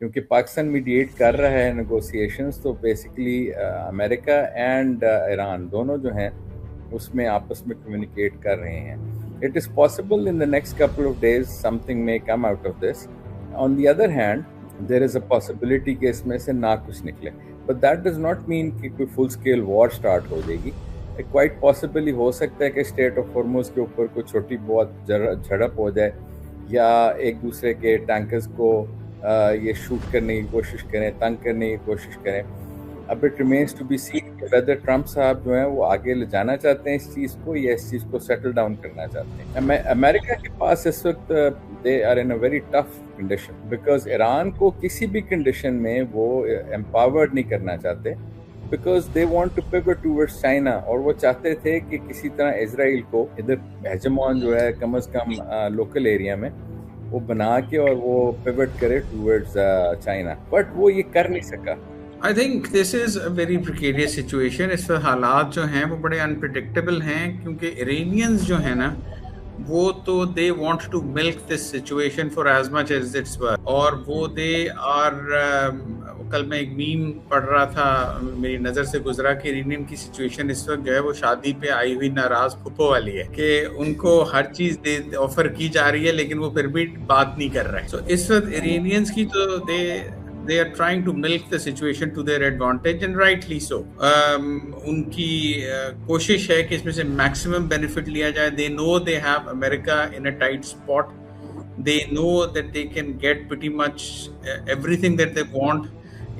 کیونکہ پاکستان میڈیٹ کر رہا ہے نیگوسیشنز، تو بیسیکلی امریکہ اینڈ ایران دونوں جو ہیں اس میں آپس میں کمیونیکیٹ کر رہے ہیں. It is possible in the next couple of days something may come out of this. On the other hand, there is a possibility کہ اس میں سے نہ کچھ نکلے. But that does not mean کہ کوئی full scale war start ہو جائے گی. Quite possibly ہو سکتا ہے کہ اسٹیٹ آف ہارموز کے اوپر کوئی چھوٹی بہت جھڑپ ہو جائے، یا ایک دوسرے کے ٹینکرز کو یہ شوٹ کرنے کی کوشش کریں، تنگ کرنے کی کوشش کریں. اب it remains to be seen کہ ویدر ٹرمپ صاحب جو ہیں وہ آگے لے جانا چاہتے ہیں اس چیز کو، یا اس چیز کو سیٹل ڈاؤن کرنا چاہتے ہیں. امریکہ کے پاس اس وقت they are in a very tough condition, because Iran کو کسی بھی کنڈیشن میں وہ امپاورڈ نہیں کرنا چاہتے، because they want to pivot towards China, اور وہ چاہتے تھے کہ کسی طرح اسرائیل کو ادھر ہیجمون جو ہے کم از کم لوکل ایریا میں وہ بنا کے اور وہ پیوٹ کرے ٹوورڈز چائنا، بٹ وہ یہ کر نہیں سکا. I think this is a very precarious situation. اس وقت حالات جو ہیں وہ بڑے unpredictable ہیں، کیونکہ ایرانیئنز جو ہیں نا وہ تو they want to milk this situation for as much as it's worth. اور وہ they are کل میں ایک میم پڑھ رہا تھا، میری نظر سے گزرا کہ ایرانین کی سچویشن اس وقت جو ہے وہ شادی پہ آئی ہوئی ناراض پھپھو والی ہے، کہ ان کو ہر چیز آفر کی جا رہی ہے لیکن وہ پھر بھی بات نہیں کر رہے. So اس وقت ایرانیئنز کی تو they are trying to milk the situation to their advantage, and rightly so. ان کی کوشش ہے کہ اس میں سے maximum benefit لیا جائے. They know they have America in a tight spot. They know that they can get pretty much everything that they want,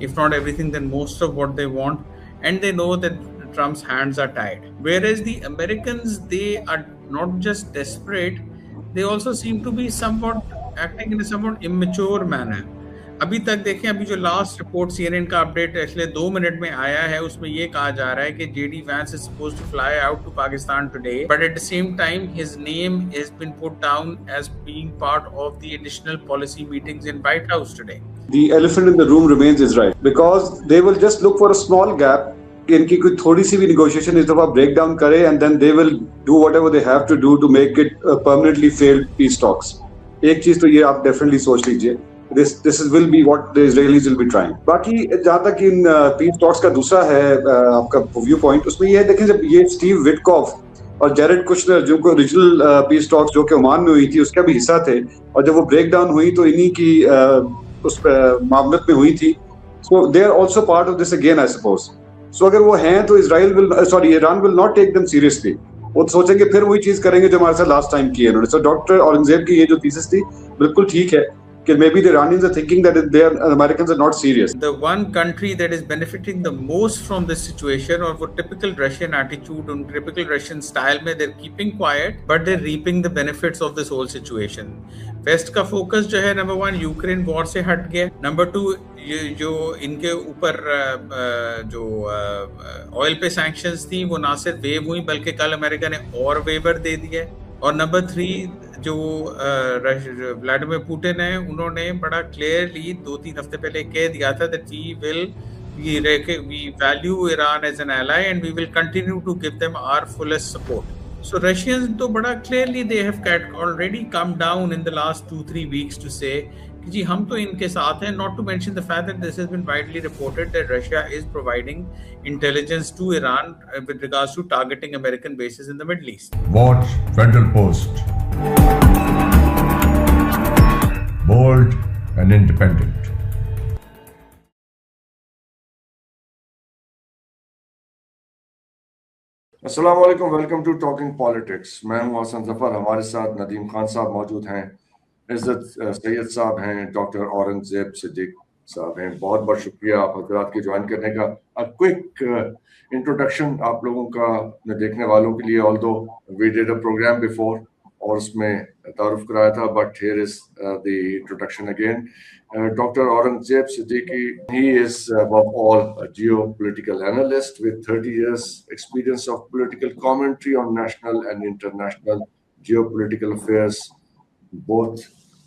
if not everything, then most of what they want. And they know that Trump's hands are tied. Whereas the Americans, they are not just desperate, they also seem to be somewhat acting in a somewhat immature manner. ابھی تک دیکھیں، ابھی جو last report سی N N کا update پچھلے 2 minute میں آیا ہے، اس میں یہ کہا جا رہا ہے کہ J D Vance is supposed to fly out to Pakistan today, but at the same time his name has been put down as being part of the additional policy meetings in White House today. The elephant in the room remains Israel, because they will just look for a small gap کہ ان کی کوئی تھوڑی سی بھی negotiation اس دفعہ break down کرے، and then they will do whatever they have to do to make it permanently failed peace talks. ایک چیز تو یہ آپ ڈیفینیٹلی سوچ لیجئے، this will be what the Israelis will be trying. باقی جہاں تک ان پیس ٹاکس کا دوسرا ہے آپ کا ویو پوائنٹ، اس میں یہ ہے دیکھیں، جب یہ اسٹیو وٹکوف اور جیرڈ کشنر جو کو اوریجنل پیس ٹاکس جو کہ عمان میں ہوئی تھی اس کا بھی حصہ تھے، اور جب وہ بریک ڈاؤن ہوئی تو انہی کی اس معاملت میں ہوئی تھی. So they are also part of this again, I suppose. So اگر وہ ہیں تو Iran will not take them seriously. وہ سوچیں گے پھر وہی چیز کریں گے جو ہمارے ساتھ لاسٹ ٹائم کی ہے انہوں نے. So ڈاکٹر اورنگزیب کی یہ جو تھیسس تھی بالکل ٹھیک ہے کہ maybe the Iranians are thinking that Americans are not serious. The one country that is benefiting the most from this situation, or وہ typical Russian attitude and typical Russian style میں they're keeping quiet but they're reaping the benefits of this whole situation. West کا focus جو ہے number 1 Ukraine war سے ہٹ گیا، number 2 جو ان کے اوپر جو آئل پہ سینکشنز تھیں وہ نہ صرف ویو ہوئی بلکہ کل امریکہ نے اور ویور دے دیا، اور نمبر 3 جو ولاڈیمیر پوٹن ہیں انہوں نے بڑا کلیئرلی 2-3 ہفتے پہلے کہہ دیا تھا that we value Iran as an ally and we will continue to give them our fullest support. So Russians تو بڑا clearly they have already come down in the last 2-3 weeks to say کہ جی ہم تو ان کے ساتھ ہیں, not to mention the fact that this has been widely reported that Russia is providing intelligence to Iran with regards to targeting American bases in the Middle East. Watch Federal Post. Bold and independent. السلام علیکم, welcome to talking politics. میں ہوں حسن ظفر, ہمارے ساتھ ندیم خان صاحب موجود ہیں, عزت سید صاحب ہیں, ڈاکٹر اورنگزیب صدیق صاحب ہیں. بہت بہت شکریہ آپ حضرات کے جوائن کرنے کا. کوئک انٹروڈکشن آپ لوگوں کا دیکھنے والوں کے لیے, also we did a program before اور اس میں تعارف کرایا تھا, but here is the introduction again. Dr. Aurangzeb Siddiqui, he is above all a geopolitical analyst with 30 years experience of political commentary on national and international geopolitical affairs, both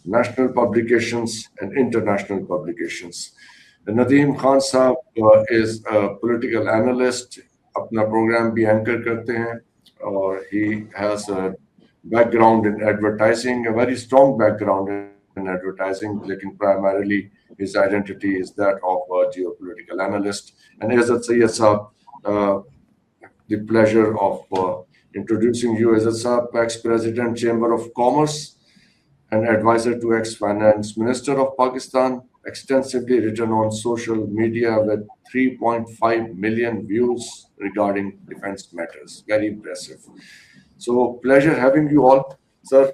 national publications and international publications. Nadeem Khan Saab is a political analyst, apna program bhi anchor karte hain, aur he has a background in advertising, a very strong background in in advertising, lekin primarily his identity is that of a geopolitical analyst. And Izzat Sayyed Saab, the pleasure of introducing you. Izzat Saab, ex-president, Chamber of Commerce, and advisor to ex-finance minister of Pakistan, extensively written on social media with 3.5 million views regarding defense matters. Very impressive. So pleasure having you all, sir.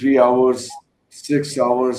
3 hours 6 hours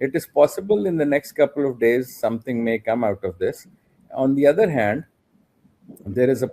It is possible in the next couple of days something may come out of this. On the other hand, there is a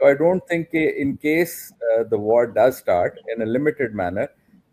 So I don't think in case the war does start in a limited manner,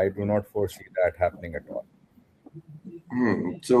I do not foresee that happening at all. So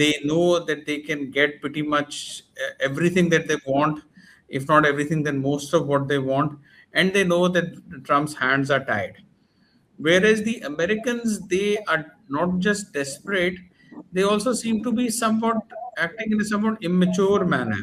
They know that they can get pretty much everything that they want, if not everything, then most of what they want, and they know that Trump's hands are tied. Whereas the Americans, they are not just desperate, they also seem to be somewhat acting in a somewhat immature manner.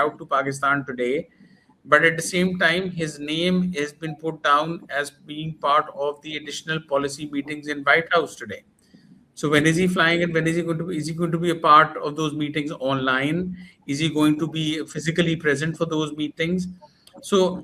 out to Pakistan today. But at the same time, his name has been put down as being part of the additional policy meetings in White House today. So when is he flying, and when is he going to be a part of those meetings online? Is he going to be physically present for those meetings? So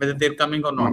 whether they're coming or not.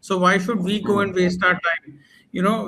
So why should we go and waste our time? You know,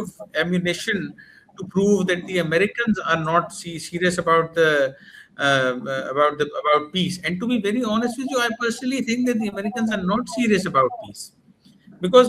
of ammunition to prove that the Americans are not serious about about peace. And to be very honest with you, I personally think that the Americans are not serious about peace. Because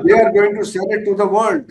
they are going to sell it to the world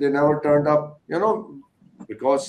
they never turned up, you know, because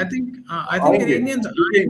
I think Iranians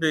the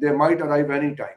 They might arrive any time.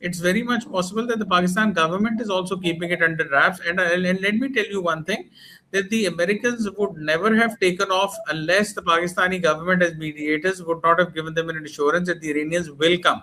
it's very much possible that the Pakistan government is also keeping it under wraps. And let me tell you one thing, that the Americans would never have taken off unless the Pakistani government as mediators would not have given them an assurance that the Iranians will come.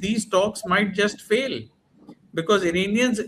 these talks might just fail because Iranians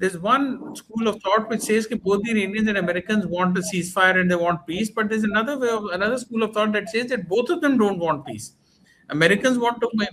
There's one school of thought which says that both the Iranians and Americans want a ceasefire and they want peace, but there's another school of thought that says that both of them don't want peace. Americans want to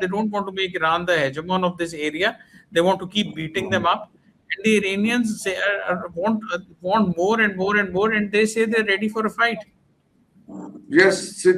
they don't want to make Iran the hegemon of this area. They want to keep beating them up. And the Iranians say, want more and more and more, and they say they're ready for a fight. Yes,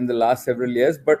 in the last several years, but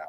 now.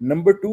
Number 2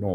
No.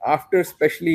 after especially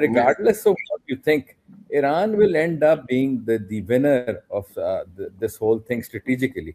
regardless of what you think, Iran will end up being the winner of this whole thing strategically,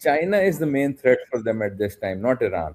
China is the main threat for them at this time, not Iran.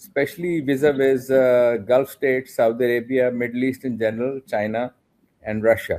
especially vis-a-vis Gulf states, Saudi Arabia, Middle East in general, China and Russia.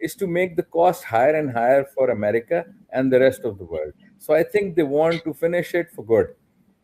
is to make the cost higher and higher for America and the rest of the world. So I think they want to finish it for good,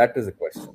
That is the question.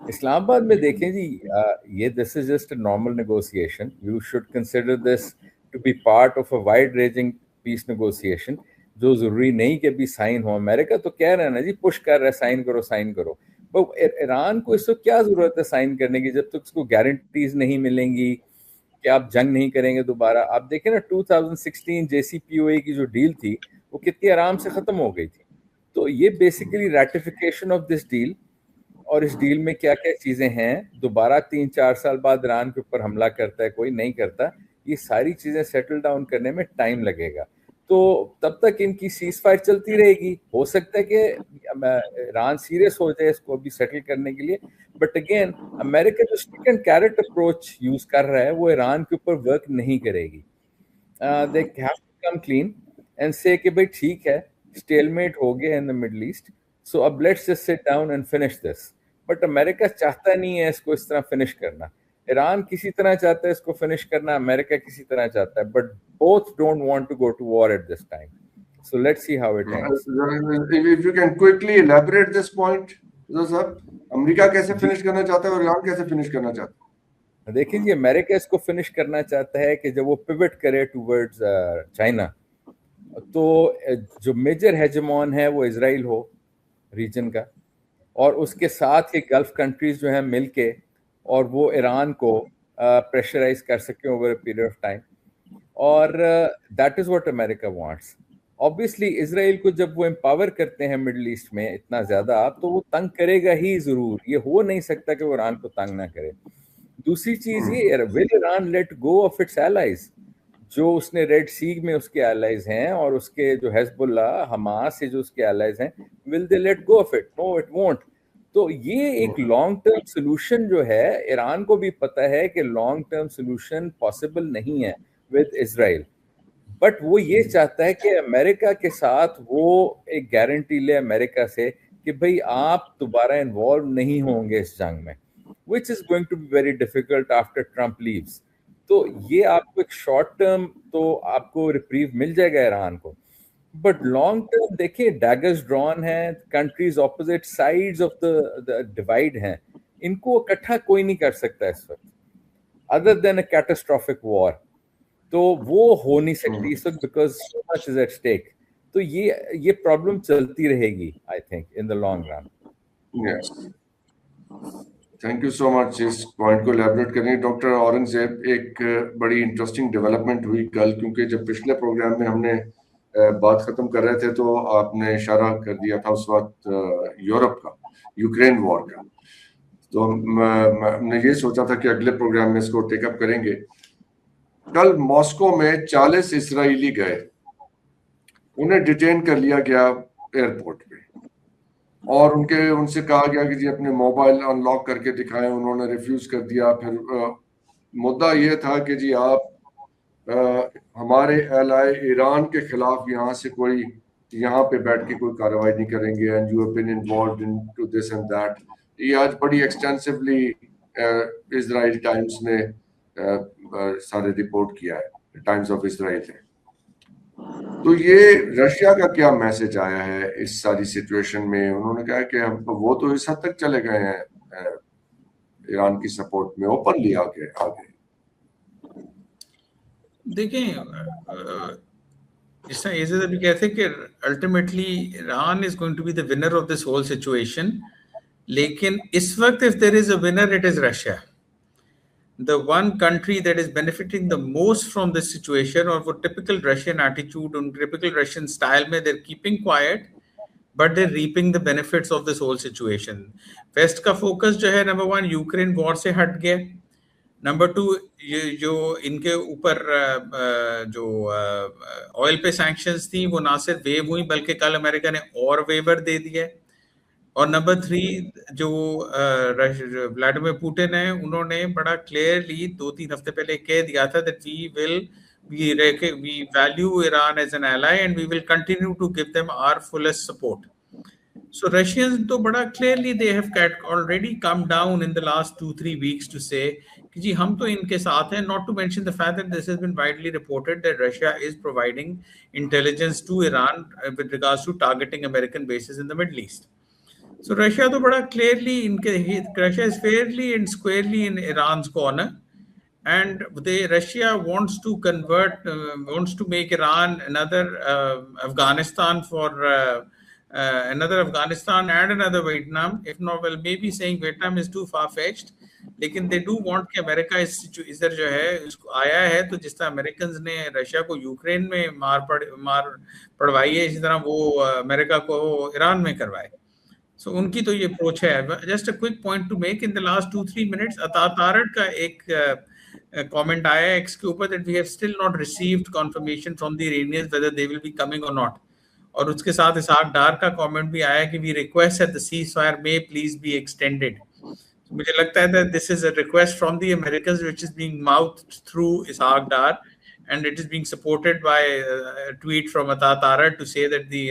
Islamabad میں دیکھیں جی یہ this is just a normal negotiation. You should consider this to be part of a wide ranging peace negotiation, جو ضروری نہیں کہ ابھی sign ہو. امریکہ تو کہہ رہا ہے نا جی, پش کر رہا ہے سائن کرو سائن کرو. ایران کو اس کو کیا ضرورت ہے سائن کرنے کی جب تک اس کو گارنٹیز نہیں ملیں گی کہ آپ جنگ نہیں کریں گے دوبارہ. آپ دیکھیں نا 2016 JCPOA کی جو ڈیل تھی وہ کتنی آرام سے ختم ہو گئی تھی. تو یہ basically ratification of this deal, اور اس ڈیل میں کیا کیا چیزیں ہیں. دوبارہ 3-4 سال بعد ایران کے اوپر حملہ کرتا ہے کوئی, نہیں کرتا, یہ ساری چیزیں سیٹل ڈاؤن کرنے میں ٹائم لگے گا. تو تب تک ان کی سیز فائر چلتی رہے گی. ہو سکتا ہے کہ ایران سیریس ہو جائے اس کو بھی سیٹل کرنے کے لیے, بٹ اگین امریکہ جو stick and carrot approach use کر رہا ہے وہ ایران کے اوپر ورک نہیں کرے گی. They have to come clean and say کہ بھائی ٹھیک ہے اسٹیل میٹ ہو گیا ان دا مڈل ایسٹ, سو اب let's just sit down and finish this. But امریکہ چاہتا نہیں ہے اس کو اس طرح فنش کرنا. ایران کسی طرح چاہتا ہے اس کو فنش کرنا, امریکہ کسی طرح چاہتا ہے, but both don't want to go to war at this time. So let's see how it ends. If you can quickly elaborate this point, sir, امریکہ کیسے فنش کرنا چاہتا ہے اور ایران کیسے فنش کرنا چاہتا ہے؟ دیکھیں جی, امریکہ اس کو فنش کرنا چاہتا ہے کہ جب وہ پیوٹ کرے ٹوورڈز چائنا, تو جو میجر ہیجمون ہے وہ اسرائیل ہو ریجن کا, اور اس کے ساتھ ہی گلف کنٹریز جو ہیں مل کے, اور وہ ایران کو پریشرائز کر سکیں over a period of time. اور that is what America wants. Obviously Israel کو جب وہ امپاور کرتے ہیں مڈل ایسٹ میں اتنا زیادہ, تو وہ تنگ کرے گا ہی ضرور. یہ ہو نہیں سکتا کہ وہ ایران کو تنگ نہ کرے. دوسری چیز یہ, will Iran let go of its allies, جو اس نے ریڈ سی میں اس کے ایلائز ہیں, اور اس کے جو حزب اللہ حماس سے جو اس کے ایلائز ہیں, will they let go of it? No it won't. تو یہ ایک لانگ ٹرم سولوشن جو ہے, ایران کو بھی پتہ ہے کہ لانگ ٹرم سولوشن پاسبل نہیں ہے with Israel, بٹ وہ یہ چاہتا ہے کہ امریکہ کے ساتھ وہ ایک گارنٹی لے امریکہ سے کہ بھئی آپ دوبارہ انوالو نہیں ہوں گے اس جنگ میں, which is going to be very difficult after Trump leaves. تو یہ آپ کو ایک شارٹ ٹرم تو آپ کو ریپریو مل جائے گا ایران کو, بٹ لانگ ٹرم دیکھیں ڈیگرز ڈرون ہیں, countries opposite sides of the divide ہیں, ان کو اکٹھا کوئی نہیں کر سکتا اس وقت ادر دین اے کیٹاسٹرافک وار. تو وہ ہو نہیں سکتی اس وقت because so much is at stake. تو یہ پرابلم چلتی رہے گی I think in the long run. Thank you so much اس پوائنٹ کو الیبوریٹ کرنے. ڈاکٹر اورنگزیب, ایک بڑی انٹرسٹنگ ڈیولپمنٹ ہوئی کل, کیونکہ جب پچھلے پروگرام میں ہم نے بات ختم کر رہے تھے تو آپ نے اشارہ کر دیا تھا اس وقت یورپ کا, یوکرین وار کا. تو ہم نے یہ سوچا تھا کہ اگلے پروگرام میں اس کو ٹیک اپ کریں گے. کل ماسکو میں 40 اسرائیلی گئے, انہیں ڈیٹین کر لیا گیا ایئرپورٹ پہ, اور ان سے کہا گیا کہ جی اپنے موبائل ان لاک کر کے دکھائیں. انہوں نے ریفیوز کر دیا. پھر مدعا یہ تھا کہ جی آپ ہمارے ایلائے ایران کے خلاف یہاں سے کوئی یہاں پہ بیٹھ کے کوئی کارروائی نہیں کریں گے, and you have been involved in to this and that. یہ آج بڑی ایکسٹینسولی اسرائیل ٹائمز نے سارے رپورٹ کیا ہے, ٹائمز آف اسرائیل ہے. تو یہ رشیا کا کیا میسج آیا ہے اس ساری سچویشن میں؟ انہوں نے کہا کہ وہ تو اس حد تک چلے گئے ہیں ایران کی سپورٹ میں, اوپنلی آگے. دیکھیں اس طرح ایسے بھی کہتے ہیں کہ ultimately Iran is going to be the winner of this whole situation, لیکن اس وقت if there is a winner it is Russia. The one country that is benefiting the most from this situation, or for typical Russian attitude and typical Russian style mein, they're keeping quiet but they're reaping the benefits of this whole situation. West ka focus jo hai, number one, Ukraine war se hat gaya. Number 2, جو ان کے اوپر جو oil پہ sanctions تھیں وہ نہ صرف view ہوئی بلکہ کل امریکہ نے اور ویور دے دیا. اور نمبر 3, جو ولاڈیمیر پوٹن ہیں انہوں نے بڑا کلیئرلی 2-3 ہفتے پہلے کہہ دیا تھا that we value Iran as an ally and we will continue to give them our fullest support. So Russians تو بڑا clearly they have already come down in the last 2-3 weeks to say کہ جی ہم تو ان کے ساتھ ہیں. Not to mention the fact that this has been widely reported that Russia is providing intelligence to Iran with regards to targeting American bases in the Middle East. So Russia تو بڑا clearly Russia is fairly and squarely in Iran's corner, and Russia wants to wants to make Iran another Afghanistan another Afghanistan and another Vietnam. If not, well, maybe saying Vietnam is too far-fetched. لیکن they do want کہ امریکہ ادھر جو ہے اس کو آیا ہے تو جس طرح امریکنز نے رشیا کو یوکرین میں مار پڑوائی ہے اسی طرح وہ امریکہ کو ایران میں کروائے. سو ان کی تو یہ اپروچ ہے. Just a quick point to make in the last 2-3 minutes Atta Tarar کا ایک کامنٹ آیا ہے ایکس کے اوپر that we have still not received confirmation from the Iranians whether they will be coming or not. اور اس کے ساتھ اسحاق ڈار کا کامنٹ بھی آیا کہ we request that the ceasefire may please be extended. مجھے لگتا ہے that this is a request from the Americans which is being mouthed through Ishaq Dar, and it is being supported by a tweet from Ata Tarar to say that the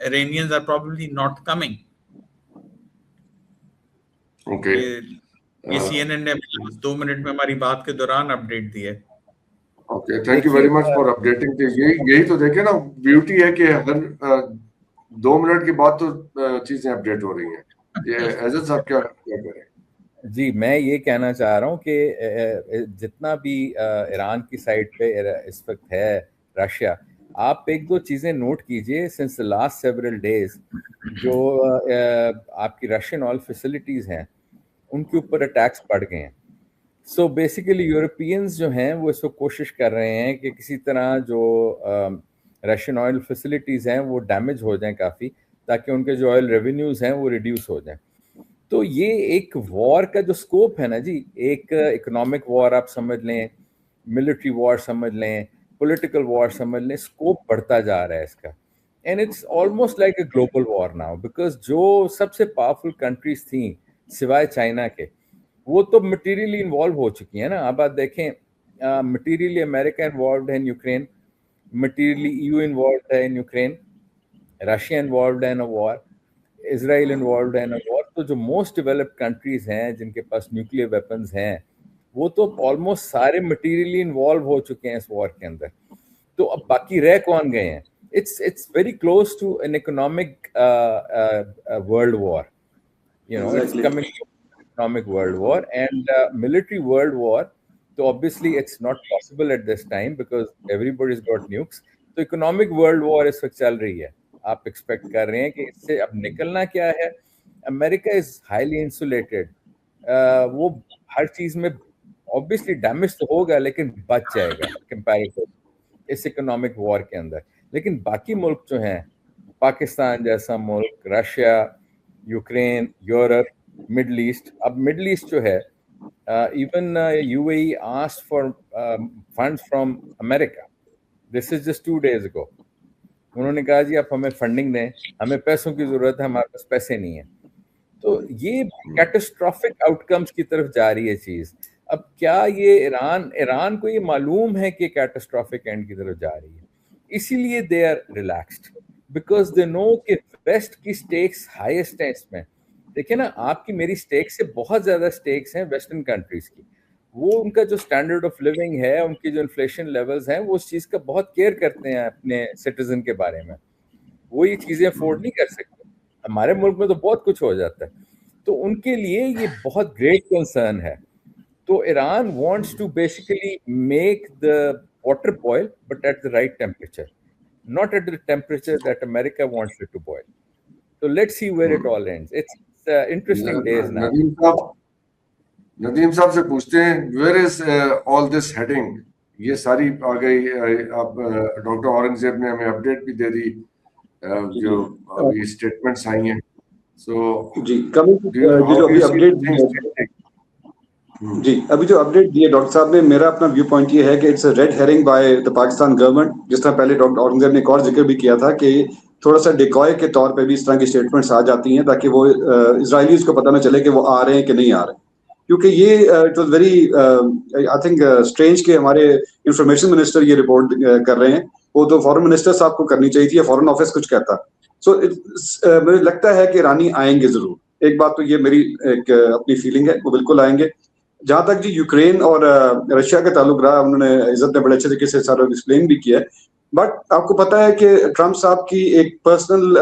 Iranians are probably not coming. Okay. یہ CNN نے 2 minute میں ہماری بات کے دوران update دی ہے. Okay, thank you very much for updating. یہی تو دیکھیں نا بیوٹی ہے کہ ہر 2 منٹ کے بعد تو چیزیں اپڈیٹ ہو رہی ہیں. عزت صاحب کیا کریں؟ جی میں یہ کہنا چاہ رہا ہوں کہ جتنا بھی ایران کی سائڈ پہ اس وقت ہے رشیا, آپ 1-2 چیزیں نوٹ کیجئے. Since the last several days جو آپ کی رشین آئل فیسلٹیز ہیں ان کے اوپر اٹیکس بڑھ گئے ہیں. سو بیسیکلی یورپینز جو ہیں وہ اس وقت کوشش کر رہے ہیں کہ کسی طرح جو رشین آئل فیسلٹیز ہیں وہ ڈیمیج ہو جائیں کافی, تاکہ ان کے جو آئل ریونیوز ہیں وہ ریڈیوس ہو جائیں. تو یہ ایک وار کا جو سکوپ ہے نا جی, ایک اکنامک وار آپ سمجھ لیں, ملٹری وار سمجھ لیں, پولیٹیکل وار سمجھ لیں, سکوپ بڑھتا جا رہا ہے اس کا. And it's almost like a global war now, because جو سب سے پاورفل کنٹریز تھیں سوائے چائنا کے وہ تو مٹیریلی انوالو ہو چکی ہیں نا. اب آپ دیکھیں مٹیریلی امریکہ انوالوڈ ہے in Ukraine, materially EU involved ہے ان یوکرین, رشیا انوالوڈ ہے ان وار, اسرائیل انوالوڈ ہے ان وار. تو جو موسٹ ڈیولپڈ کنٹریز ہیں جن کے پاس نیوکلیئر ویپنز ہیں وہ تو آلموسٹ سارے مٹیریلی انوالو ہو چکے ہیں اس وار کے اندر. تو اب باقی رہ کون گئے ہیں؟ It's very close to an economic world war. You know, it's coming to economic world war and military world war. So obviously it's not possible at this time because everybody's got nukes. So economic world war اس وقت چل رہی ہے. آپ expect کر رہے ہیں کہ اس سے اب نکلنا کیا ہے. امریکہ از ہائیلی انسولیٹڈ, وہ ہر چیز میں obviously ڈیمیج تو ہوگا لیکن بچ جائے گا کمپیریٹو اس اکنامک وار کے اندر. لیکن باقی ملک جو ہیں, پاکستان جیسا ملک, Russia, Ukraine, Europe, Middle East. اب مڈل ایسٹ جو ہے even UAE asked for funds from America. This is just 2 days ago. انہوں نے کہا جی آپ ہمیں فنڈنگ دیں, ہمیں پیسوں کی ضرورت ہے, ہمارے پاس پیسے نہیں ہیں. تو یہ کیٹاسٹرافک آؤٹ کمز کی طرف جا رہی ہے چیز. اب کیا یہ ایران کو یہ معلوم ہے کہ کیٹاسٹرافک اینڈ کی طرف جا رہی ہے, اسی لیے they are relaxed because they know کہ ویسٹ کی سٹیکس ہائیسٹ ہیں اس میں. دیکھیں نا, آپ کی میری سٹیکس سے بہت زیادہ سٹیکس ہیں ویسٹرن کنٹریز کی. وہ ان کا جو اسٹینڈرڈ آف لیونگ ہے, ان کی جو انفلیشن لیولز ہیں, وہ اس چیز کا بہت کیئر کرتے ہیں اپنے سٹیزن کے بارے میں. وہ یہ چیزیں افورڈ نہیں کر سکتے. ہمارے ملک میں تو بہت کچھ ہو جاتا ہے, تو ان کے لیے یہ بہت گریٹ کنسرن ہے. تو Iran wants to basically make the water boil but at the right temperature, not at the temperature that America wants it to boil. So let's see where it all ends. It's interesting days now. Nadeem صاحب سے پوچھتے ہیں where is all this heading. یہ ساری آ گئی, اب doctor Aurangzeb نے ہمیں اپڈیٹ بھی دے دی جو ابھی اسٹیٹمنٹس آئی ہیں. سو جی ابھی جو اپڈیٹ دی ہے ڈاکٹر صاحب نے, میرا اپنا ویو پوائنٹ یہ ہے کہ it's a red herring by the Pakistan government. جس طرح پہلے ڈاکٹر اورنگزیب نے ایک اور ذکر بھی کیا تھا کہ تھوڑا سا ڈیکوائے کے طور پہ بھی اس طرح کی اسٹیٹمنٹس آ جاتی ہیں تاکہ وہ اسرائیلیز کو پتہ نہ چلے کہ وہ آ رہے ہیں کہ نہیں آ رہے. کیونکہ یہ it was very I think strange کہ ہمارے انفارمیشن منسٹر یہ رپورٹ کر رہے ہیں. وہ تو فارن منسٹر صاحب کو کرنی چاہیے تھی یا فارن آفس کچھ کہتا. سو مجھے لگتا ہے کہ ایرانی آئیں گے ضرور. ایک بات تو یہ میری ایک اپنی فیلنگ ہے, وہ بالکل آئیں گے. جہاں تک جی یوکرین اور رشیا کا تعلق رہا, انہوں نے عزت نے بڑے اچھے طریقے سے سارا ایکسپلین بھی کیا ہے. بٹ آپ کو پتا ہے کہ ٹرمپ صاحب کی ایک پرسنل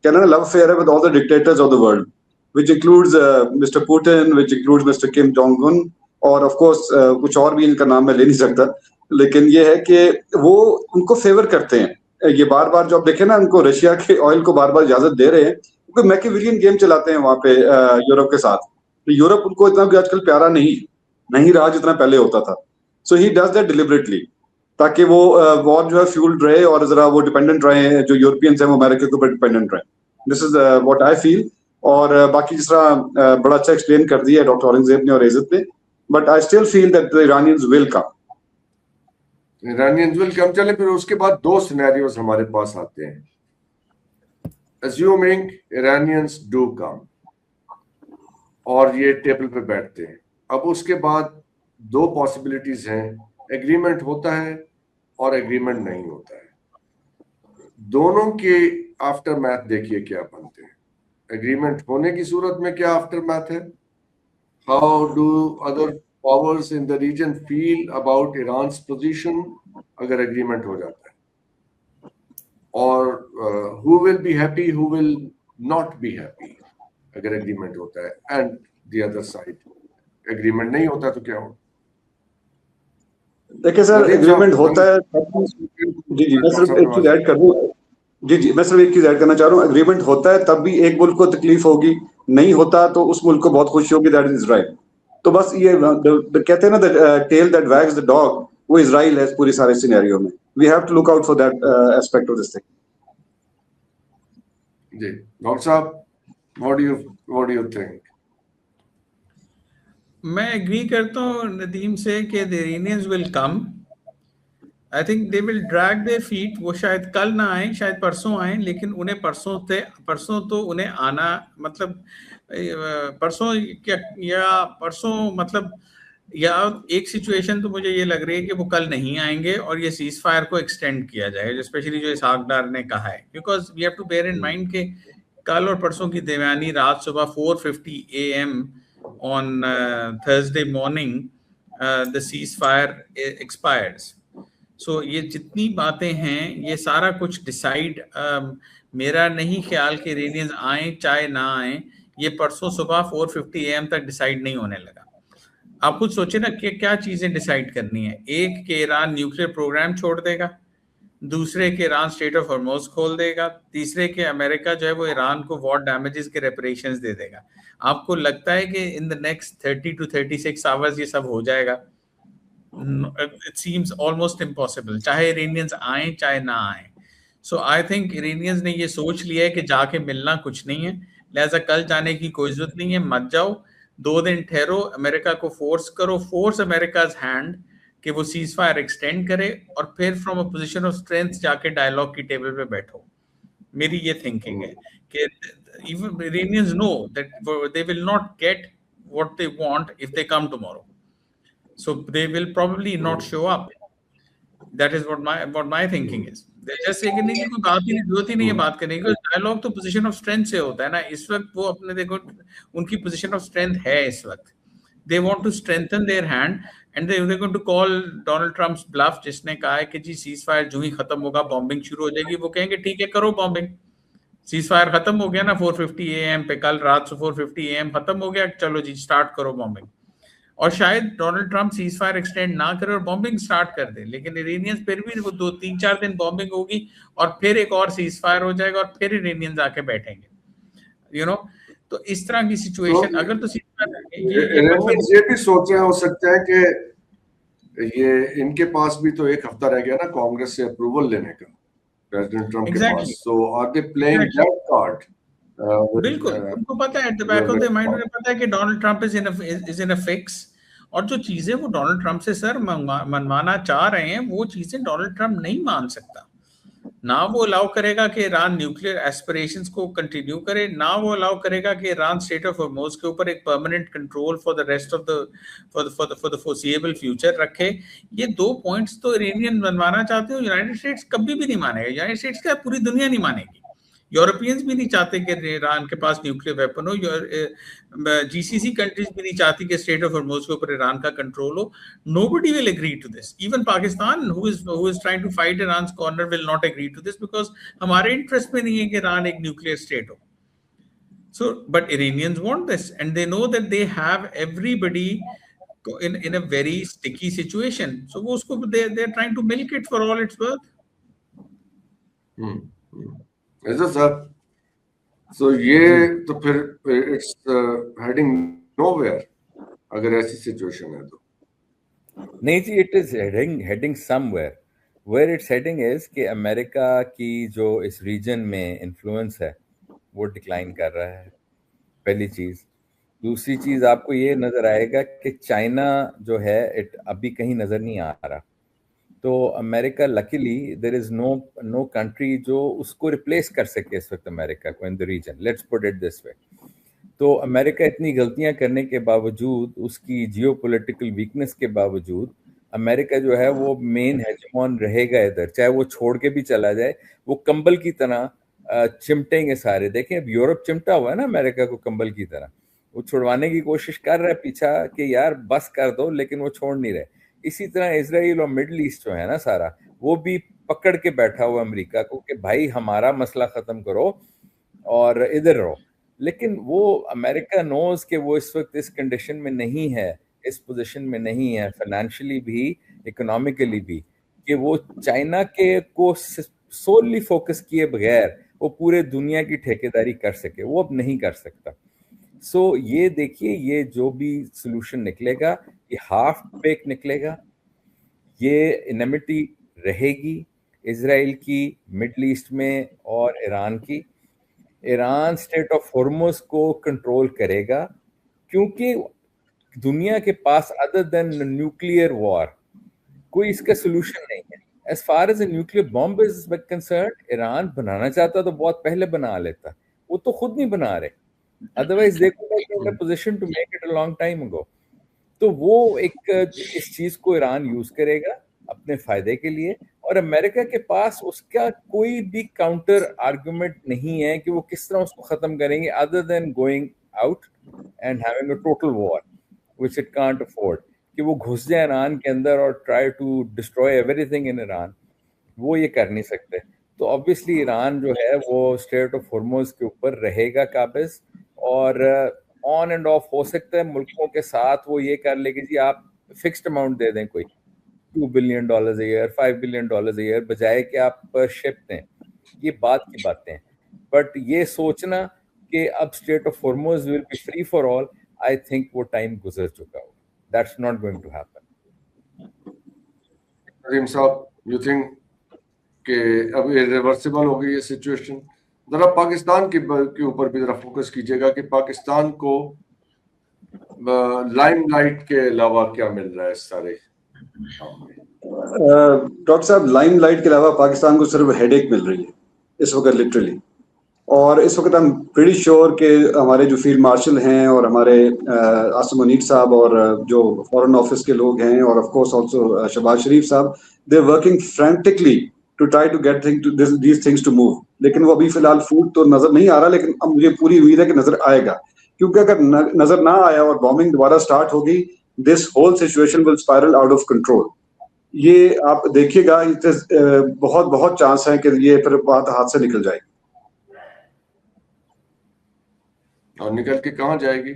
کہنا نا لو افیئر ہے with all the dictators of the world, which includes Mr. Putin, which includes Mr. Kim Jong-un, اور آف کورس کچھ اور بھی ان کا نام میں لے نہیں سکتا, لیکن یہ ہے کہ وہ ان کو فیور کرتے ہیں. یہ بار بار جو آپ دیکھیں نا, ان کو رشیا کے آئل کو بار بار اجازت دے رہے ہیں کیونکہ میکیویلین گیم چلاتے ہیں وہاں پہ یورپ کے ساتھ. یورپ ان کو اتنا بھی آج کل پیارا نہیں رہا جتنا پہلے ہوتا تھا. سو ہی ڈز دیٹ ڈیلیبریٹلی, تاکہ وہ وار جو ہے فیولڈ رہے اور ذرا وہ ڈیپینڈنٹ رہے, جو یورپینس ہیں وہ امریکہ کے اوپر ڈیپینڈنٹ رہے. دس از واٹ آئی فیل. اور باقی جس طرح بڑا اچھا ایکسپلین کر دیا ہے ڈاکٹر اورنگزیب نے اور عزت نے, but I still feel that the Iranians will come. Iranians will come. چلے پھر اس کے بعد دو سینیریوز ہمارے پاس آتے ہیں. اسیومنگ ایرانیئنز ڈو کم اور یہ ٹیبل پہ بیٹھتے ہیں, اب اس کے بعد دو پاسبلٹیز ہیں, ایگریمنٹ ہوتا ہے اور ایگریمنٹ نہیں ہوتا ہے. دونوں کے آفٹر میتھ دیکھیے کیا بنتے ہیں. ایگریمنٹ ہونے کی صورت میں کیا آفٹر میتھ ہے, how do other powers in the region feel about Iran's position اگر ایگریمنٹ ہو جاتا ہے, اور who will be happy, who will not be happy اگر ایگریمنٹ ہوتا ہے, and the other side agreement نہیں ہوتا تو کیا ہو. دیکھیں سر, ایگریمنٹ ہوتا ہے, جی میں صرف ایک چیز ایڈ کر دوں, میں صرف ایک چیز ایڈ کرنا چاہ رہا ہوں. ایگریمنٹ ہوتا ہے تب بھی ایک ملک کو تکلیف ہوگی, نہیں ہوتا تو اس ملک کو بہت خوشی ہوگی, دیٹ از اسرائیل. تو بس یہ کہتے ہیں نا tail that wags the dog, وہ اسرائیل ہے پوری سارے سینیریو میں. We have to look out for that aspect of this thing. جی ڈاکٹر صاحب, what do you think? میں ایگری کرتا ہوں ندیم سے کہ the Iranians will come. I think they will drag their feet. وہ شاید کل نہ آئیں, شاید پرسوں آئیں, لیکن انہیں پرسوں تو انہیں آنا, مطلب پرسوں یا پرسوں مطلب, یا ایک سچویشن تو مجھے یہ لگ رہی ہے کہ وہ کل نہیں آئیں گے اور یہ سیز فائر کو ایکسٹینڈ کیا جائے گا, اسپیشلی جو اسحاق ڈار نے کہا ہے. Because we have to bear in mind کہ کل اور پرسوں کی درمیانی رات صبح 4:50 AM on Thursday morning the ceasefire expires. So یہ جتنی باتیں ہیں یہ سارا کچھ ڈیسائیڈ, میرا نہیں خیال کہ ایرانیئنز آئیں چاہے نہ آئیں, یہ پرسوں صبح 4:50 AM تک ڈیسائیڈ نہیں ہونے لگا. آپ خود سوچیں نا کہ کیا چیزیں ڈیسائیڈ کرنی ہے. ایک کہ ایران نیوکلیر پروگرام چھوڑ دے گا, دوسرے کہ ایران اسٹریٹ آف ہارموز کھول دے گا, تیسرے کہ امریکہ جو ہے وہ ایران کو وار ڈیمیجز کے ریپریشنز دے دے گا. آپ کو لگتا ہے کہ ان دا نیکسٹ 30 to 36 hours یہ سب ہو جائے گا؟ It seems almost impossible, چاہے ایرانیئنز آئیں چاہے نہ آئیں. سو آئی تھنک ایرانیئنز نے یہ سوچ لیا ہے کہ جا کے ملنا کچھ نہیں ہے, لہٰذا کل جانے کی کوئی ضرورت نہیں ہے, مت جاؤ, 2 دن ٹھہرو, امریکہ کو فورس کرو, فورس امریکاز ہینڈ کہ وہ سیز فائر ایکسٹینڈ کرے, اور پھر from a position of strength جا کے ڈائلاگ کی ٹیبل پہ بیٹھو. میری یہ تھنکنگ ہے کہ even Iranians know that they will not get what they want if they come tomorrow. So they will probably not show up. That is what my thinking is. They just say کہ نہیں کوئی بات ہی نہیں, ضرورت ہی نہیں ہے بات کرنے کی. ڈائلاگ تو پوزیشن آف اسٹرینتھ سے ہوتا ہے نا. اس وقت وہ اپنے دیکھو ان کی پوزیشن آف اسٹرینتھ ہے اس وقت. They want to strengthen their hand and they're going to call Donald Trump's bluff, جس نے کہا ہے کہ جی سیز فائر جو ہی ختم ہوگا بامبنگ شروع ہو جائے گی. وہ کہیں گے ٹھیک ہے کرو بامبنگ, سیز فائر ختم ہو گیا نا 4:50 AM پہ, کل رات سے 4:50 AM ختم ہو گیا, چلو جی سٹارٹ کرو بامبنگ. اور شاید Donald Trump cease fire extend نہ کرے اور بامبنگ سٹارٹ کر دے, لیکن ایرانیئنز پھر بھی وہ 2-3-4 دن بامبنگ ہوگی اور پھر ایک اور سیز فائر ہو جائے گا اور پھر ایرانیئنز آ کے بیٹھیں گے, تو اس طرح کی سچویشن اگر تو یہ بھی سوچے ہو سکتا ہے کہ یہ ان کے پاس بھی تو 1 ہفتہ رہ گیا نا کانگریس سے اپروول لینے کا پریزیڈنٹ ٹرمپ کے پاس. So are they playing that card. بالکل ان کو پتا ہے, at the back of the mind انہیں پتا ہے کہ Donald Trump is in a fix, اور جو چیزیں وہ ڈونلڈ ٹرمپ سے سر منوانا چاہ رہے ہیں وہ چیزیں ڈونلڈ ٹرمپ نہیں مان سکتا. نہ وہ الاؤ کرے گا کہ ایران نیوکلیئر ایسپریشنز کو کنٹینیو کرے, نہ وہ الاؤ کرے گا کہ ایران اسٹریٹ آف ہارموز کے اوپر ایک permanent control for the rest of for the foreseeable future رکھے. یہ 2 پوائنٹس تو ایرانین بنوانا چاہتے ہو, یونائٹڈ اسٹیٹس کبھی بھی نہیں مانے گا. یونائٹڈ اسٹیٹس کا پوری دنیا نہیں مانے گی. یورپینز بھی نہیں چاہتے کہ ایران کے پاس نیوکلیئر ویپن ہو, جی سی سی کنٹریز بھی نہیں چاہتی کہ اسٹریٹ آف ہارموز کے اوپر ایران کا control who. Nobody will agree to this. Even Pakistan, who is trying to fight Iran's corner, will not agree to this because ہمارے انٹرسٹ میں نہیں ہے کہ ایران ایک nuclear state who. So, but Iranians want this, and they know that they have everybody in a very sticky situation. So they're trying to milk it for all it's worth. عزت صاحب, so یہ تو پھر it's heading nowhere اگر ایسی situation ہے تو. نہیں جی, it is heading somewhere. Where it's heading is کہ امریکہ کی جو اس ریجن میں انفلوئنس ہے وہ ڈکلائن کر رہا ہے, پہلی چیز. دوسری چیز آپ کو یہ نظر آئے گا کہ چائنا جو ہے ابھی کہیں نظر نہیں آ رہا. تو امریکہ لکیلی دیر از نو کنٹری جو اس کو ریپلیس کر سکے اس وقت امریکہ کو in the region, let's put it this way. تو امریکہ اتنی غلطیاں کرنے کے باوجود, اس کی جیو پولیٹیکل ویکنس کے باوجود, امریکہ جو ہے وہ مین ہیجمون رہے گا ادھر, چاہے وہ چھوڑ کے بھی چلا جائے. وہ کمبل کی طرح چمٹیں گے سارے. دیکھیں اب یورپ چمٹا ہوا ہے نا امریکہ کو کمبل کی طرح, وہ چھڑوانے کی کوشش کر رہا ہے پیچھا کہ یار بس کر دو, لیکن وہ چھوڑ نہیں رہے. اسی طرح اسرائیل اور مڈل ایسٹ جو ہے نا سارا, وہ بھی پکڑ کے بیٹھا ہوا امریکہ کو کہ بھائی ہمارا مسئلہ ختم کرو اور ادھر رہو. لیکن وہ امریکہ نوز کہ وہ اس وقت اس کنڈیشن میں نہیں ہے, اس پوزیشن میں نہیں ہے فائنینشلی بھی, اکنامکلی بھی, کہ وہ چائنا کے کو سوللی فوکس کیے بغیر وہ پورے دنیا کی ٹھیکیداری کر سکے. وہ اب نہیں کر سکتا. سو یہ دیکھیے, یہ جو بھی سلوشن نکلے گا یہ ہاف بیک نکلے گا. یہ انیمٹی رہے گی اسرائیل کی مڈل ایسٹ میں اور ایران کی. ایران اسٹریٹ آف ہارموز کو کنٹرول کرے گا کیونکہ دنیا کے پاس ادر دین نیوکلیئر وار کوئی اس کا سلوشن نہیں ہے. As far as a nuclear bomb is concerned, Iran بنانا چاہتا تو بہت پہلے بنا لیتا, وہ تو خود نہیں بنا رہے. ادروائز دیکھو in position to make it a long time ago. تو وہ ایک اس چیز کو ایران یوز کرے گا اپنے فائدے کے لیے, اور امریکہ کے پاس اس کا کوئی بھی کاؤنٹر آرگومنٹ نہیں ہے کہ وہ کس طرح اس کو ختم کریں گے other than going out and having a total war which it can't afford, کہ وہ گھس جائے ایران کے اندر اور try to destroy everything in Iran. وہ یہ کر نہیں سکتے. تو آبویسلی ایران جو ہے وہ اسٹریٹ آف ہارموز کے اوپر رہے گا قابض, اور آن اینڈ آف ہو سکتا ہے ملکوں کے ساتھ وہ یہ کر لے کہ جی آپ فکسڈ اماؤنٹ دے دیں, کوئی $2 billion a year, $5 billion a year, بجائے کہ آپ پر شپ دیں. یہ بات کی باتیں ہیں. بٹ یہ سوچنا کہ اب strait of Hormuz will be free for all, I think وہ ٹائم گزر چکا ہو. That's not going to happen. Nazim sahib, you think کہ اب ریورسیبل ہو گئی یہ سچویشن؟ ذرا پاکستان کے اوپر بھی ذرا فوکس کیجیے گا کہ پاکستان کو لائم لائٹ کے علاوہ کیا مل رہا ہے اس سارے کام میں؟ ڈاکٹر صاحب, لائم لائٹ کے علاوہ پاکستان کو صرف ہیڈ ایک مل رہی ہے اس وقت لٹرلی. اور اس وقت ہم پریٹی شیور کہ ہمارے جو فیلڈ مارشل ہیں اور ہمارے عاصم منیر صاحب اور جو فورن آفس کے لوگ ہیں, اور of course also Shehbaz Sharif sahib, they working frantically to try to get these things to move. لیکن وہ ابھی فی الحال فوڈ تو نظر نہیں آ رہا, لیکن اب مجھے پوری امید ہے کہ نظر آئے گا, کیونکہ اگر نظر نہ آیا اور بامبنگ دوبارہ اسٹارٹ ہوگی, دس whole situation will spiral out of control. یہ آپ دیکھیے گا, بہت بہت چانس ہے کہ یہ پھر بات ہاتھ سے نکل جائے گی. اور نکل کے کہاں جائے گی؟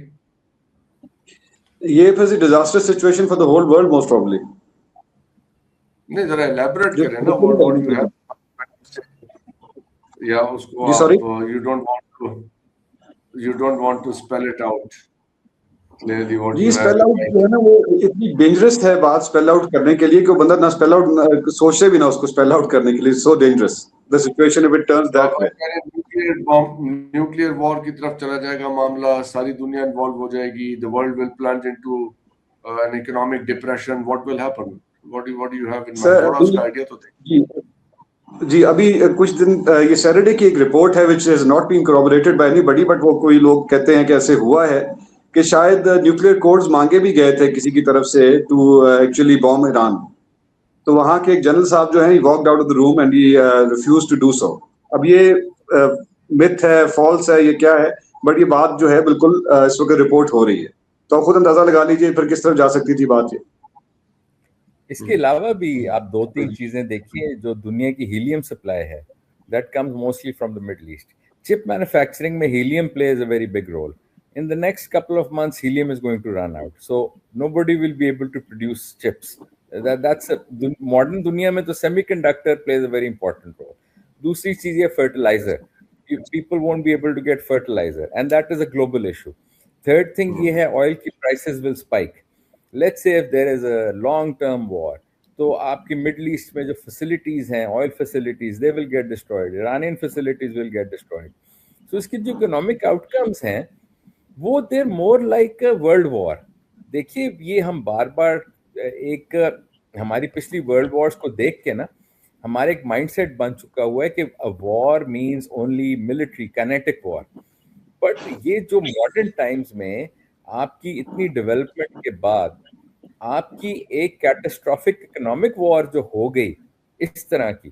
یہ پھر disaster situation for the whole world most probably. نہیں, ذرا ایلیبریٹ کریں نا, what you have, یا اس کو you don't want to spell it out clearly what you have. Spell out جو ہے نا وہ اتنی ڈینجرس ہے بات اسپیل آؤٹ کرنے کے لیے کہ بندہ نہ اسپیل آؤٹ سوچے بھی نہ اس کو اسپیل آؤٹ کرنے کے لیے. So dangerous the situation if it turns that way. Nuclear war کی طرف چلا جائے گا معاملہ, ساری دنیا انوالو ہو جائے گی, the world will plunge into an economic depression. What will happen? What do you have in mind? تھوڑا اس کا آئیڈیا تو دیں. جی ابھی کچھ دن یہ سیٹرڈے کی ایک رپورٹ ہے which has not been corroborated by anybody, but وہ کوئی لوگ کہتے ہیں کہ ایسے ہوا ہے کہ شاید نیوکلیئر کوڈز مانگے بھی گئے تھے کسی کی طرف سے ٹو ایکچولی بام ایران. تو وہاں کے ایک جنرل صاحب جو ہیں he walked out of the room and he refused to do so. اب یہ myth ہے, false ہے, یہ کیا ہے, بٹ یہ بات جو ہے بالکل اس وقت رپورٹ ہو رہی ہے. تو آپ خود اندازہ لگا لیجیے پھر کس طرف جا سکتی تھی بات. یہ اس کے علاوہ بھی آپ 2-3 چیزیں دیکھیے. جو دنیا کی ہیلیم سپلائی ہے that comes mostly from the Middle East. Chip manufacturing میں helium plays a very big role. In the next couple of months, helium is going to run out. So nobody will be able to produce chips. That's modern دنیا میں تو semiconductor plays a very important role. دوسری چیز یہ fertilizer. People won't be able to get fertilizer, and that is a global issue. Third thing یہ ہے oil کی prices will spike. Let's say if there is a long-term war, تو آپ کی middle asset میں جو فیسلٹیز ہیں, oil facilities, they will get destroyed. Iranian facilities will get destroyed. So اس کی جو اکنامک آؤٹ کمس ہیں وہ they're more like a world war. دیکھیے یہ ہم بار بار ایک ہماری پچھلی ورلڈ وارز کو دیکھ کے نا ہمارے ایک مائنڈ سیٹ بن چکا ہوا ہے کہ war means only military kinetic war. But یہ جو ماڈرن ٹائمز میں آپ کی اتنی ڈیولپمنٹ کے بعد آپ کی ایک کیٹاسٹرافک اکنامک وار جو ہو گئی اس طرح کی,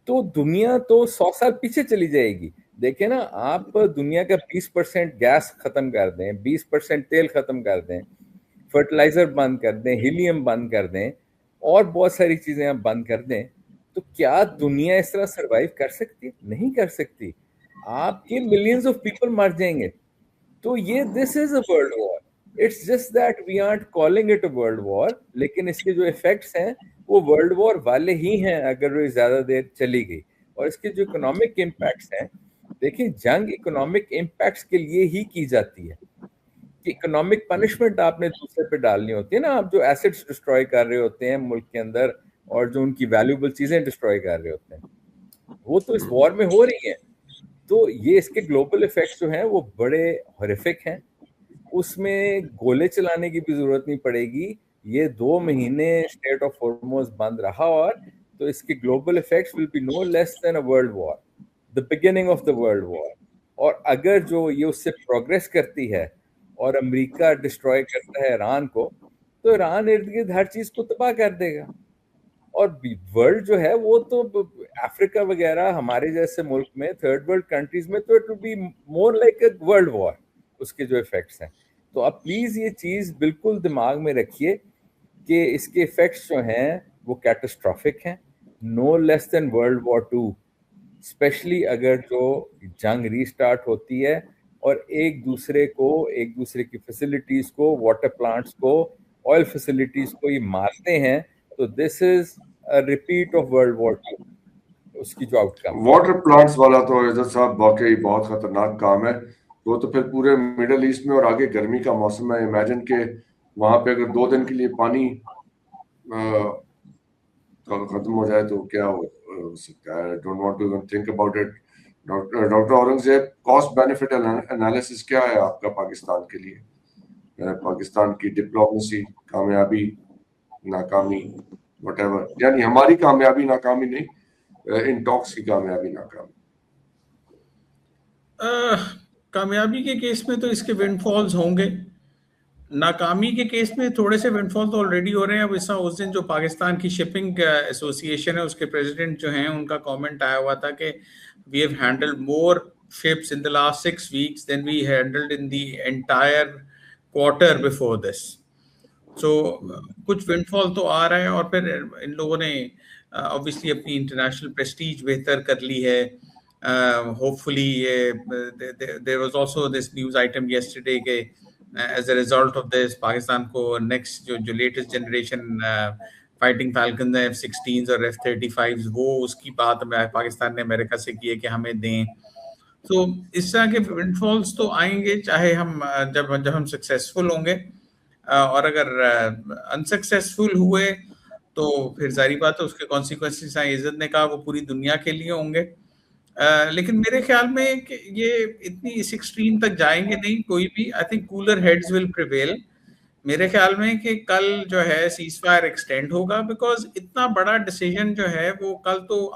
تو دنیا تو 100 سال پیچھے چلی جائے گی. دیکھیں نا آپ دنیا کا 20% گیس ختم کر دیں, 20% تیل ختم کر دیں, فرٹیلائزر بند کر دیں, ہیلیم بند کر دیں, اور بہت ساری چیزیں آپ بند کر دیں, تو کیا دنیا اس طرح سروائیو کر سکتی؟ نہیں کر سکتی. آپ کے ملینز آف پیپل مر جائیں گے. تو یہ this is a world war. It's just that we aren't calling it a world war, لیکن اس کے جو ایفیکٹس ہیں وہ ورلڈ وار والے ہی ہیں اگر وہ زیادہ دیر چلی گئی. اور اس کے جو اکنامک امپیکٹس ہیں, دیکھیں جنگ اکنامک امپیکٹس کے لیے ہی کی جاتی ہے کہ اکنامک پنشمنٹ آپ نے دوسرے پہ ڈالنی ہوتی ہے نا. آپ جو ایسٹس ڈسٹروائے کر رہے ہوتے ہیں ملک کے اندر اور جو ان کی ویلیوبل چیزیں ڈسٹروائے کر رہے ہوتے ہیں وہ تو اس وار میں ہو رہی ہیں. تو یہ اس کے گلوبل ایفیکٹس جو ہیں وہ بڑے ہارفک ہیں. اس میں گولے چلانے کی بھی ضرورت نہیں پڑے گی. یہ 2 مہینے اسٹریٹ آف ہارموز بند رہا اور تو اس کے global effects will be no less than a world war, the beginning of the world war. اور اگر جو یہ اس سے پروگریس کرتی ہے اور امریکہ ڈسٹروائے کرتا ہے ایران کو, تو ایران ارد گرد ہر چیز کو تباہ کر دے گا. اور ورلڈ جو ہے وہ تو افریقہ وغیرہ ہمارے جیسے ملک میں تھرڈ ورلڈ کنٹریز میں تو it will be more like a world war اس کے جو ایفیکٹس ہیں. تو آپ پلیز یہ چیز بالکل دماغ میں رکھیے کہ اس کے ایفیکٹس جو ہیں وہ کیٹاسٹرافک ہیں, نو لیس دین ورلڈ وار 2, اسپیشلی اگر جو جنگ ری اسٹارٹ ہوتی ہے اور ایک دوسرے کی فیسلٹیز کو, واٹر پلانٹس کو, آئل فیسلٹیز کو یہ مارتے ہیں, تو دس is a repeat of world war 2. اس کی جو آؤٹ کم واٹر پلانٹس والا تو عزت صاحب واقعی بہت خطرناک کام ہے. وہ تو پھر پورے مڈل ایسٹ میں اور آگے گرمی کا موسم ہے, امیجن کہ وہاں پہ اگر 2 دن کے لیے پانی ختم ہو جائے تو کیا ہو سکتا ہے. Don't want to even think about it. Doctor Aurangzeb, cost benefit analysis کیا ہے آپ کا پاکستان کے لیے, پاکستان کی ڈپلومیسی کامیابی ناکامی وٹ ایور, یعنی ہماری کامیابی ناکامی نہیں, ان ٹاکس کی کامیابی ناکامی. کامیابی کے کیس میں تو اس کے ونڈ فالز ہوں گے, ناکامی کے کیس میں تھوڑے سے ونڈ فال تو آلریڈی ہو رہے ہیں. اب اس دن جو پاکستان کی شپنگ ایسوسی ایشن ہے اس کے پریزیڈنٹ جو ہیں ان کا کامنٹ آیا ہوا تھا کہ we have handled more ships in the last 6 weeks than we handled in the entire quarter before this. So کچھ ونڈ فال تو آ رہا ہے, اور پھر ان لوگوں نے obviously اپنی انٹرنیشنل پریسٹیج بہتر کر لی ہے. Hopefully there was also this news item yesterday کہ as a result of this Pakistan کو next جو لیٹسٹ جنریشن فائٹنگ فالکنز ہیں F-16s اور F-35s وہ اس کی بات پاکستان نے امریکہ سے کی ہے کہ ہمیں دیں. تو اس طرح کے ونڈ فالس تو آئیں گے چاہے ہم جب ہم سکسیزفل ہوں گے, اور اگر انسکسیزفل ہوئے تو پھر ظاہری بات ہے اس کے کانسیکوینسز ہیں. عزت نے کہا وہ پوری دنیا کے لیے ہوں گے, لیکن میرے خیال میں کہ یہ اتنی اس ایکسٹریم تک جائیں گے نہیں کوئی بھی. I think cooler heads will prevail میرے خیال میں کہ کل جو ہے سیز فائر ایکسٹینڈ ہوگا, بیکاز اتنا بڑا ڈیسیجن جو ہے وہ کل تو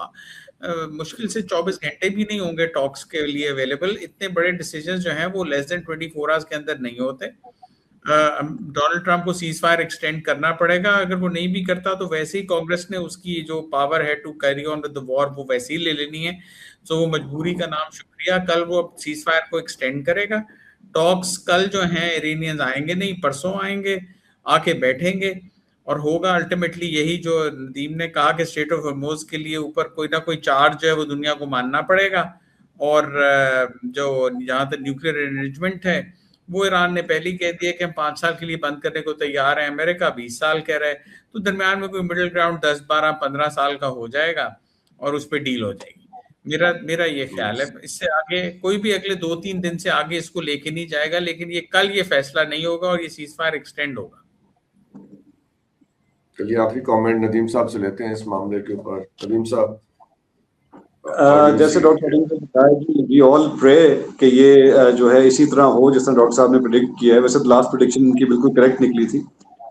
مشکل سے 24 گھنٹے بھی نہیں ہوں گے ٹاکس کے لیے اویلیبل. اتنے بڑے ڈیسیجنز جو ہیں وہ لیس دین 24 آورس کے اندر نہیں ہوتے. ڈونلڈ ٹرمپ کو سیز فائر ایکسٹینڈ کرنا پڑے گا. اگر وہ نہیں بھی کرتا تو ویسے ہی کانگریس نے اس کی جو پاور ہے to carry on with the war وہ ویسے ہی لے لینی ہے. سو وہ مجبوری کا نام شکریہ. کل وہ سیز فائر کو ایکسٹینڈ کرے گا. ٹاکس کل جو ہیں ایرینینز آئیں گے نہیں, پرسوں آئیں گے, آ کے بیٹھیں گے اور ہوگا الٹیمیٹلی یہی جو ندیم نے کہا کہ اسٹیٹ آف ہرموز کے لیے اوپر کوئی نہ کوئی چارج جو ہے وہ دنیا کو ماننا پڑے گا. اور جو جہاں تک نیوکلیئر انریجمنٹ ہے وہ ایران نے پہلے کہہ دیا کہ ہم 5 سال کے لیے بند کرنے کو تیار ہیں, امریکہ 20 سال کہہ رہا ہے. تو درمیان میں کوئی مڈل گراؤنڈ 10 12 15 سال کا ہو جائے گا اور اس پہ ڈیل ہو جائے گی. میرا یہ خیال ہے. اس سے آگے کوئی بھی اگلے 2-3 دن سے آگے اس کو لے کے نہیں جائے گا, لیکن یہ کل یہ فیصلہ نہیں ہوگا اور یہ سیز فائر ایکسٹینڈ ہوگا. چلیے آخری کامنٹ ندیم صاحب سے لیتے ہیں اس معاملے کے اوپر. ندیم صاحب, جیسے ڈاکٹر نے بتایا کہ وی آل پرے کہ یہ جو ہے اسی طرح ہو جس طرح ڈاکٹر صاحب نے پریڈکٹ کیا ہے. ویسے تو لاسٹ پریڈکشن ان کی بالکل کریکٹ نکلی تھی,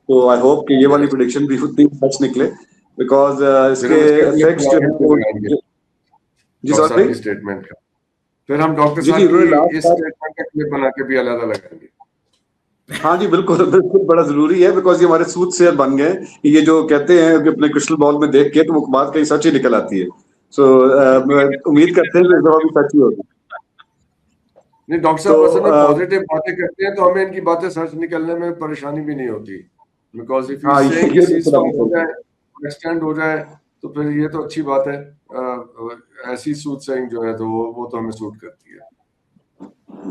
تو آئی ہوپ کہ یہ والی پریڈکشن بھی اتنی سچ نکلے, بیکاز اس کے ایفیکٹس جو ہیں جی سر اسٹیٹمنٹ کا پھر ہم ڈاکٹر صاحب کی اس اسٹیٹمنٹ کا کلپ بنا کے بھی علیحدہ لگائیں گے. ہاں جی بالکل بالکل, بڑا ضروری ہے, بیکاز یہ ہمارے سوت سے بن گئے. یہ جو کہتے ہیں کہ اپنے کرسٹل بال میں دیکھ کے تو وہ بات کہیں سچ ہی نکل آتی ہے. سو امید کرتے ہیں کہ اس دفعہ بھی سچ ہی ہوگی. نہیں ڈاکٹر صاحب اصل میں پازیٹیو باتیں کرتے ہیں تو ہمیں ان کی باتیں سچ نکلنے میں پریشانی بھی نہیں ہوتی, بیکاز اف یو سے کہ چیز ہو جائے ایکسٹینڈ ہو جائے تو پھر یہ تو اچھی بات ہے. ایسی سوت سینگ جو ہے تو وہ تو ہمیں سوٹ کرتی ہے.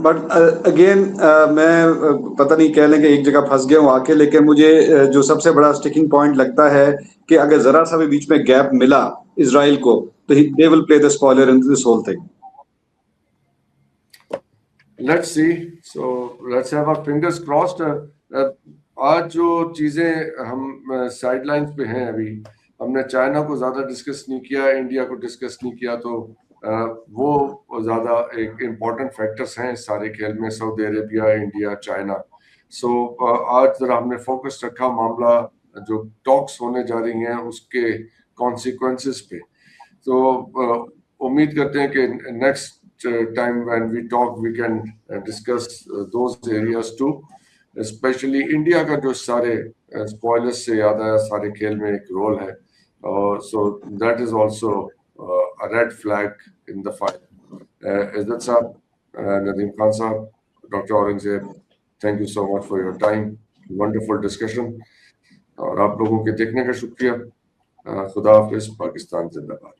بٹ اگین میں پتہ نہیں کہہ لیں کہ ایک جگہ پھنس گیا ہوں آ کے, لیکن مجھے جو سب سے بڑا اسٹیکنگ پوائنٹ لگتا ہے کہ اگر ذرا سا بھی بیچ میں گیپ ملا اسرائیل کو تو they will play the spoiler in this whole thing. Let's see. So let's have our fingers crossed. آج جو چیزیں ہم سائڈ لائنز پہ ہیں, ابھی ہم نے چائنا کو زیادہ ڈسکس نہیں کیا, انڈیا کو ڈسکس نہیں کیا, تو وہ زیادہ ایک امپورٹنٹ فیکٹرز ہیں اس سارے کھیل میں, سعودی عربیہ, انڈیا, چائنا. سو آج ذرا ہم نے فوکس رکھا معاملہ جو ٹاکس ہونے جا رہی ہیں اس کے کانسیکوینسز پہ. تو امید کرتے ہیں کہ next time when we talk we can discuss those areas too, especially India کا جو سارے اسپوائلرز سے یاد آیا سارے کھیل میں ایک رول ہے, اور so that is also a red flag in the fight. عزت صاحب, ندیم خان صاحب, doctor Aurangzeb, thank you so much for your time, wonderful discussion, اور آپ لوگوں کے دیکھنے کا شکریہ. خدا حافظ. پاکستان زندہ باد.